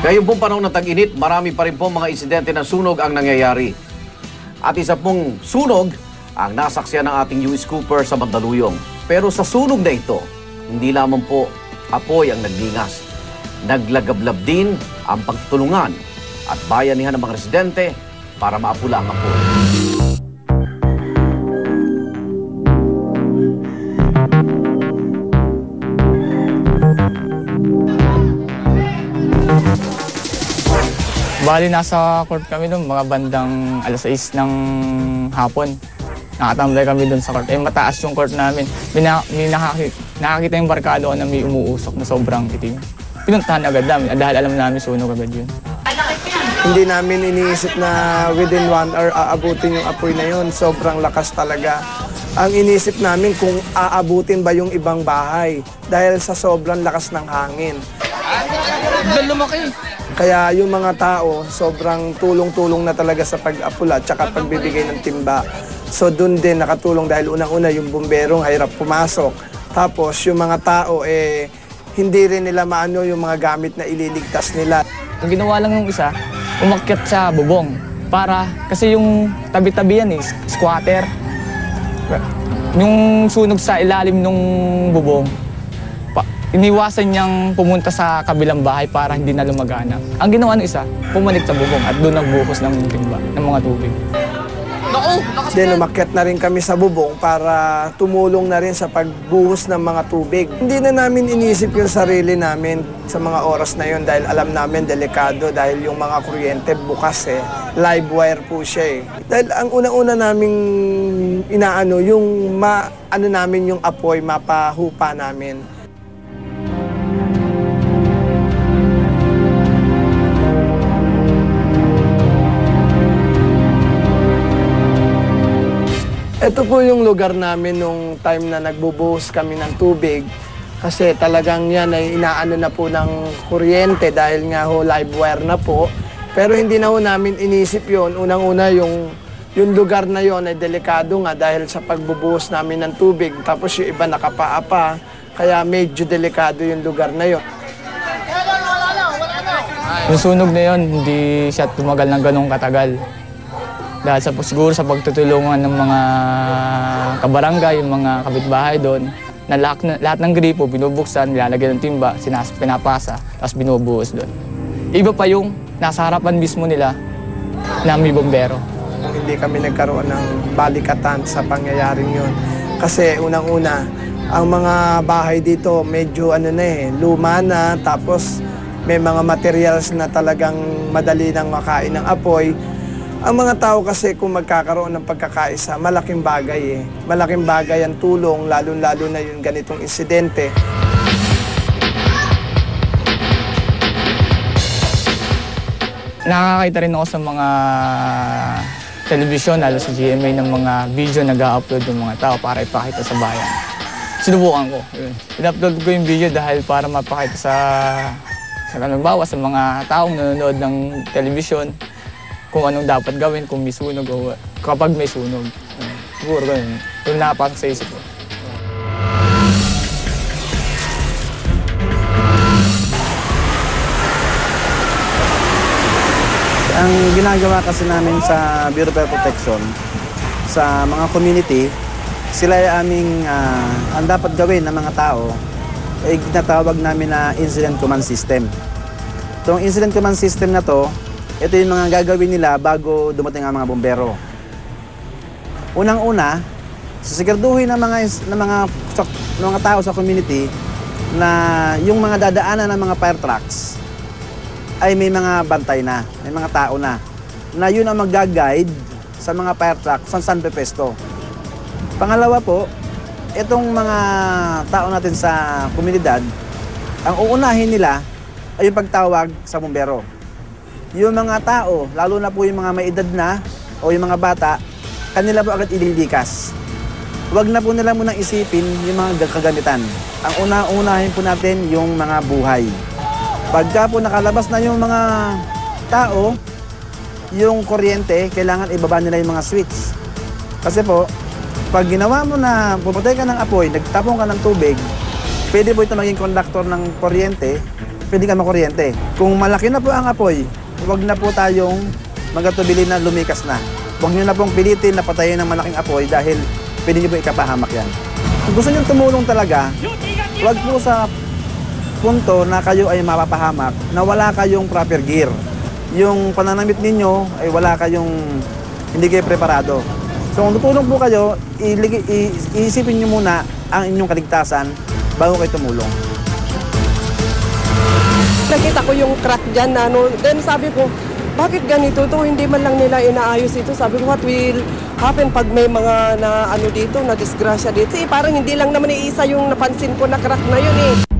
Ngayon pong panahon ng tag-init, marami pa rin po mga insidente ng sunog ang nangyayari. At isa pong sunog ang nasaksiyan ng ating US Cooper sa Mandaluyong. Pero sa sunog na ito, hindi lamang po apoy ang naglingas. Naglagablab din ang pagtulungan at bayanihan ng mga residente para maapula ang apoy. Bali, nasa court kami doon, mga bandang alas 6 ng hapon. Nakatambay kami doon sa court. Mataas yung court namin. Nakakita yung barkado na may umuusok na sobrang itim. Pinuntahan agad namin dahil alam namin sunog agad yun. Hindi namin iniisip na within 1 hour aabutin yung apoy na yun. Sobrang lakas talaga. Ang iniisip namin kung aabutin ba yung ibang bahay dahil sa sobrang lakas ng hangin. Lumaki. Kaya yung mga tao, sobrang tulong-tulong na talaga sa pag-apula at saka pagbibigay ng timba. So dun din nakatulong dahil unang-una yung bumberong hirap pumasok. Tapos yung mga tao, hindi rin nila maano yung mga gamit na ililigtas nila. Ang ginawa lang yung isa, umakyat sa bubong. Kasi yung tabi-tabi yan squatter. Yung sunog sa ilalim ng bubong, iniwasan niyang pumunta sa kabilang bahay para hindi na lumagana. Ang ginawa ng isa, pumanik sa bubong at doon nagbuhos ng timba, ng mga tubig. Then umakyat na rin kami sa bubong para tumulong na rin sa pagbuhos ng mga tubig. Hindi na namin inisip yung sarili namin sa mga oras na yun dahil alam namin delikado dahil yung mga kuryente bukas live wire po siya Dahil ang una-una naming inaano yung namin yung apoy, mapahupa namin. Ito po yung lugar namin nung time na nagbubuhos kami ng tubig kasi talagang yan ay inaano na po ng kuryente dahil nga live wire na po. Pero hindi na namin inisip yon. Unang-una yung lugar na yon ay delikado nga dahil sa pagbubuhos namin ng tubig. Tapos yung iba nakapaa pa, kaya medyo delikado yung lugar na yon. Yung sunog na yon, hindi siya tumagal ng ganong katagal. Dahil siguro sa pagtutulungan ng mga kabarangay, yung mga kapitbahay doon, na lahat ng gripo binubuksan, nilalagyan ng timba, pinapasa, tapos binubuhos doon. Iba pa yung nasa harapan mismo nila na may bombero. Hindi kami nagkaroon ng balikatan sa pangyayaring yun. Kasi unang-una, ang mga bahay dito medyo luma na, tapos may mga materials na talagang madali nang makain ng apoy. Ang mga tao kasi kung magkakaroon ng pagkakaisa, malaking bagay Malaking bagay ang tulong, lalo-lalo na yung ganitong insidente. Nakakita rin ako sa mga telebisyon, lalo sa GMA, ng mga video na nag-upload yung mga tao para ipakita sa bayan. Sinubukan ko. In-upload ko yung video dahil para mapakita sa kanumbawa, sa mga taong nanonood ng telebisyon, kung anong dapat gawin kung may sunog o kapag may sunog. Siguro ganun. Yung nakapasok sa isip ko. Ang ginagawa kasi namin sa Bureau of Fire Protection, sa mga community, sila ay aming, ang dapat gawin ng mga tao, ay ginatawag namin na Incident Command System. Itong Incident Command System na to, ito yung mga gagawin nila bago dumating ang mga bombero. Unang-una, sisiguraduhin ng mga tao sa community na yung mga dadaanan ng mga fire trucks ay may mga bantay na, may mga tao na yun ang mag-guide sa mga fire trucks kung saan pepesto. Pangalawa po, itong mga tao natin sa komunidad, ang uunahin nila ay yung pagtawag sa bombero. Yung mga tao, lalo na po yung mga may edad na o yung mga bata, kanila po agad ililikas. Huwag na po nila munang isipin yung mga kagamitan. Ang una-unahin po natin yung mga buhay. Pagka po nakalabas na yung mga tao, yung kuryente, kailangan ibaba nila yung mga switch. Kasi po, pag ginawa mo na puputay ka ng apoy, nagtapong ka ng tubig, pwede po ito maging conductor ng kuryente pwede ka makuryente. Kung malaki na po ang apoy, huwag na po tayong magatubili na lumikas na. Huwag nyo na pong pilitin na patayin ng malaking apoy dahil pwede nyo po ikapahamak yan. Kung gusto nyo tumulong talaga, huwag po sa punto na kayo ay mapapahamak na wala kayong proper gear. Yung pananamit ninyo ay hindi kayo preparado. So kung tutulong po kayo, iisipin nyo muna ang inyong kaligtasan bago kayo tumulong. Nakita ko yung crack dyan na then sabi ko, bakit ganito to? Hindi man lang nila inaayos ito. Sabi ko, what will happen pag may mga na disgrasya dito? Parang hindi lang naman iisa yung napansin ko na crack na yun eh.